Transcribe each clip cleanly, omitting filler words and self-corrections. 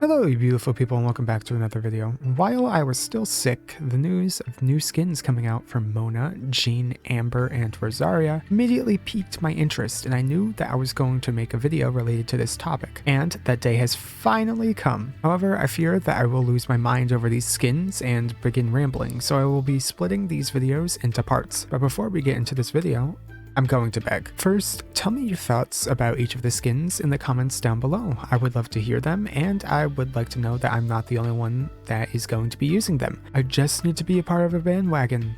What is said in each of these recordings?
Hello you beautiful people and welcome back to another video. While I was still sick, the news of new skins coming out from Mona, Jean, Amber, and Rosaria immediately piqued my interest, and I knew that I was going to make a video related to this topic, and that day has finally come. However, I fear that I will lose my mind over these skins and begin rambling, so I will be splitting these videos into parts. But before we get into this video, I'm going to beg. First, tell me your thoughts about each of the skins in the comments down below. I would love to hear them, and I would like to know that I'm not the only one that is going to be using them. I just need to be a part of a bandwagon.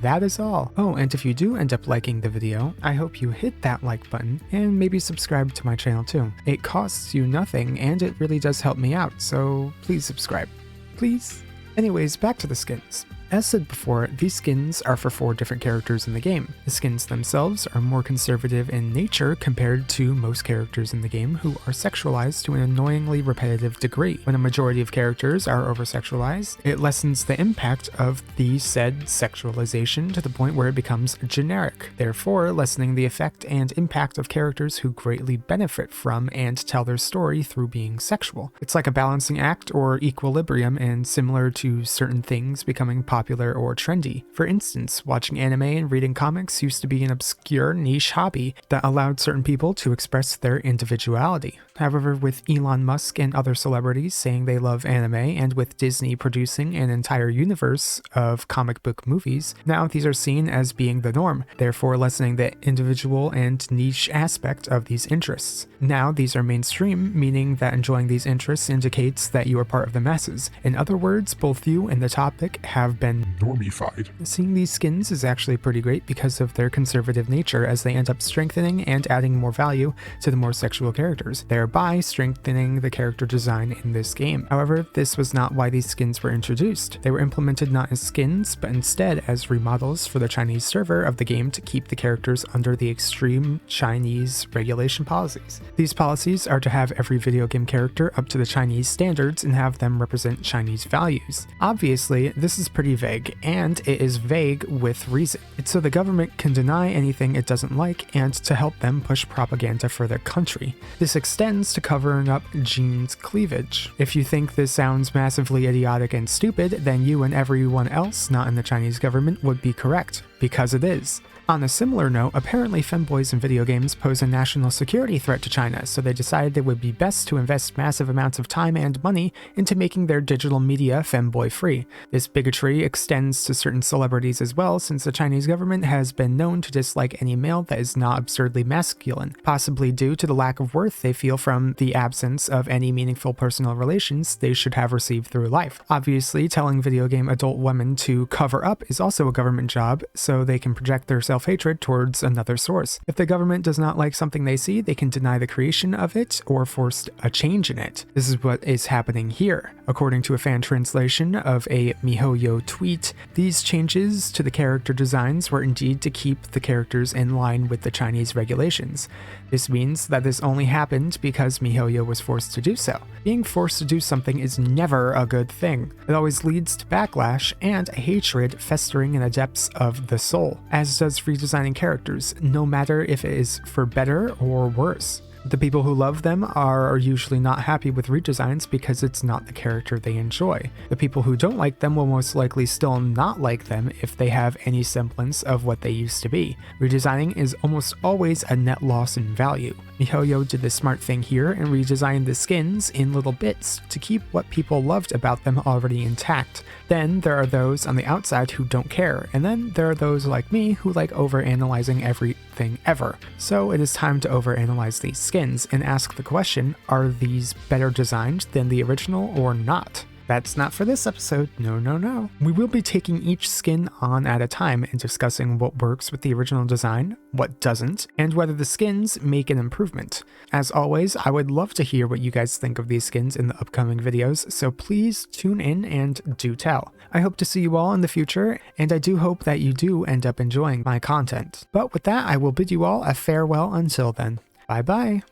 That is all. Oh, and if you do end up liking the video, I hope you hit that like button and maybe subscribe to my channel too. It costs you nothing and it really does help me out, so please subscribe. Please? Anyways, back to the skins. As said before, these skins are for 4 different characters in the game. The skins themselves are more conservative in nature compared to most characters in the game who are sexualized to an annoyingly repetitive degree. When a majority of characters are over-sexualized, it lessens the impact of the said sexualization to the point where it becomes generic, therefore lessening the effect and impact of characters who greatly benefit from and tell their story through being sexual. It's like a balancing act or equilibrium, and similar to certain things becoming popular or trendy. For instance, watching anime and reading comics used to be an obscure niche hobby that allowed certain people to express their individuality. However, with Elon Musk and other celebrities saying they love anime, and with Disney producing an entire universe of comic book movies, now these are seen as being the norm, therefore lessening the individual and niche aspect of these interests. Now these are mainstream, meaning that enjoying these interests indicates that you are part of the masses. In other words, both you and the topic have been normified. Seeing these skins is actually pretty great because of their conservative nature, as they end up strengthening and adding more value to the more sexual characters, thereby strengthening the character design in this game. However, this was not why these skins were introduced. They were implemented not as skins, but instead as remodels for the Chinese server of the game to keep the characters under the extreme Chinese regulation policies. These policies are to have every video game character up to the Chinese standards and have them represent Chinese values. Obviously, this is pretty vague, and it is vague with reason. It's so the government can deny anything it doesn't like and to help them push propaganda for their country. This extends to covering up Jean's cleavage. If you think this sounds massively idiotic and stupid, then you and everyone else not in the Chinese government would be correct, because it is. On a similar note, apparently femboys in video games pose a national security threat to China, so they decided it would be best to invest massive amounts of time and money into making their digital media femboy free. This bigotry extends to certain celebrities as well, since the Chinese government has been known to dislike any male that is not absurdly masculine, possibly due to the lack of worth they feel from the absence of any meaningful personal relations they should have received through life. Obviously, telling video game adult women to cover up is also a government job, so they can project their self-hatred towards another source. If the government does not like something they see, they can deny the creation of it or force a change in it. This is what is happening here. According to a fan translation of a MiHoYo tweet, these changes to the character designs were indeed to keep the characters in line with the Chinese regulations. This means that this only happened because MiHoYo was forced to do so. Being forced to do something is never a good thing. It always leads to backlash and a hatred festering in the depths of the soul, as does redesigning characters, no matter if it is for better or worse. The people who love them are usually not happy with redesigns because it's not the character they enjoy. The people who don't like them will most likely still not like them if they have any semblance of what they used to be. Redesigning is almost always a net loss in value. MiHoYo did the smart thing here and redesigned the skins in little bits to keep what people loved about them already intact. Then there are those on the outside who don't care, and then there are those like me who like overanalyzing everything ever. So it is time to overanalyze these skins and ask the question, are these better designed than the original or not? That's not for this episode, no. We will be taking each skin on at a time and discussing what works with the original design, what doesn't, and whether the skins make an improvement. As always, I would love to hear what you guys think of these skins in the upcoming videos, so please tune in and do tell. I hope to see you all in the future, and I do hope that you do end up enjoying my content. But with that, I will bid you all a farewell until then. Bye bye!